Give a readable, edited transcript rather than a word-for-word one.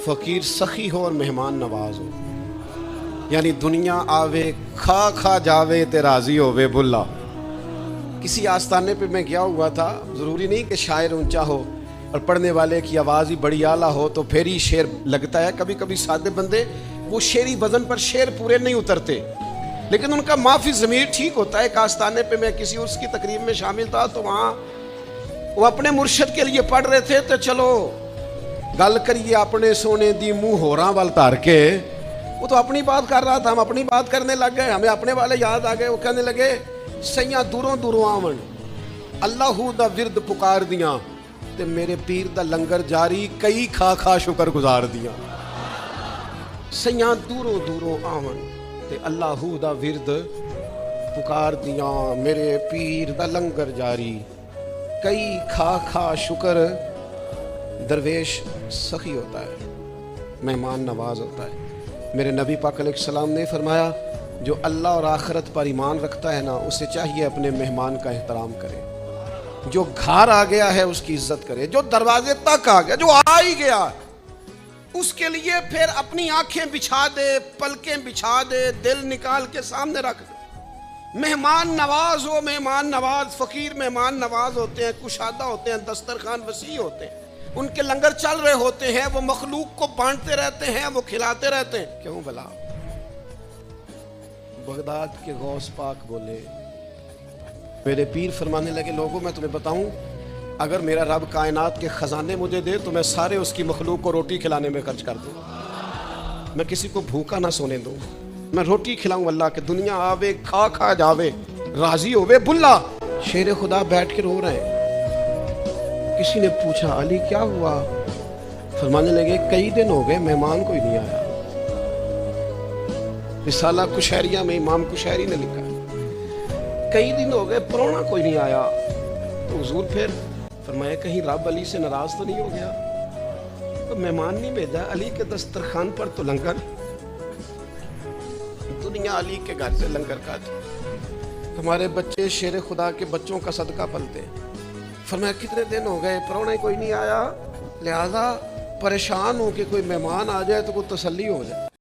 फकीर सखी हो और मेहमान नवाज हो, यानी दुनिया आवे खा खा जावे ते राजी होवे बुल्ला। किसी आस्थाने पे मैं गया हुआ था, ज़रूरी नहीं कि शायर ऊंचा हो और पढ़ने वाले की आवाज़ ही बड़ी आला हो तो फिर ही शेर लगता है। कभी कभी सादे बंदे वो शेरी वज़न पर शेर पूरे नहीं उतरते, लेकिन उनका माफी ज़मीर ठीक होता है। एक आस्थाने पे मैं किसी उसकी तकरीब में शामिल था, तो वहाँ वो अपने मुर्शद के लिए पढ़ रहे थे। तो चलो गल करिए अपने सोने दी मुँह होरां वाल तार के। वो तो अपनी बात कर रहा था, हम अपनी बात करने लग गए, हमें अपने वाले याद आ गए। वो कहने लगे सैयां दूरों दूरों आवन, अल्लाहू दा विरद पुकार दियां ते मेरे पीर दा लंगर जारी, कई खा खा शुक्र गुजार दियां। सैयां दूरों दूरों आवन ते अल्लाहू दा विरद पुकार दियां, मेरे पीर दा लंगर जारी, कई खा खा शुक्र। दरवेश सखी होता है, मेहमान नवाज होता है। मेरे नबी पाक अलैहिस्सलाम ने फरमाया, जो अल्लाह और आखिरत पर ईमान रखता है ना, उसे चाहिए अपने मेहमान का एहतराम करे। जो घर आ गया है उसकी इज्जत करे, जो दरवाजे तक आ गया, जो आ ही गया, उसके लिए फिर अपनी आंखें बिछा दे, पलकें बिछा दे, दिल निकाल के सामने रख दे। मेहमान नवाज हो, मेहमान नवाज। फकीर मेहमान नवाज होते हैं, कुशादा होते हैं, दस्तरखान वसी होते हैं, उनके लंगर चल रहे होते हैं, वो मखलूक को बांटते रहते हैं, वो खिलाते रहते हैं। क्यों भला? बगदाद के गौस पाक बोले, मेरे पीर फरमाने लगे, लोगों मैं तुम्हें बताऊं, अगर मेरा रब कायनात के खजाने मुझे दे तो मैं सारे उसकी मखलूक को रोटी खिलाने में खर्च कर दूं। मैं किसी को भूखा ना सोने दूं, मैं रोटी खिलाऊं अल्लाह के। दुनिया आवे खा खा जावे राजी होवे बुल्ला। शेर खुदा बैठ के रो रहे हैं। किसी ने पूछा, अली क्या हुआ? फरमाने लगे, कई दिन हो गए मेहमान कोई नहीं आया। रिसाला कुशैरिया में इमाम कुशैरी ने लिखा, कई दिन हो गए परौना कोई नहीं आया। तो हुजूर फिर फरमाया, कहीं रब अली से नाराज तो नहीं हो गया? तो मेहमान नहीं भेजा, अली के दस्तरखान पर तो लंगर। दुनिया अली के घर से लंगर खाती। हमारे बच्चे शेर खुदा के बच्चों का सदका पलते हैं। फरमाया, कितने दिन हो गए परौना कोई नहीं आया, लिहाजा परेशान हो कि कोई मेहमान आ जाए तो कोई तसल्ली हो जाए।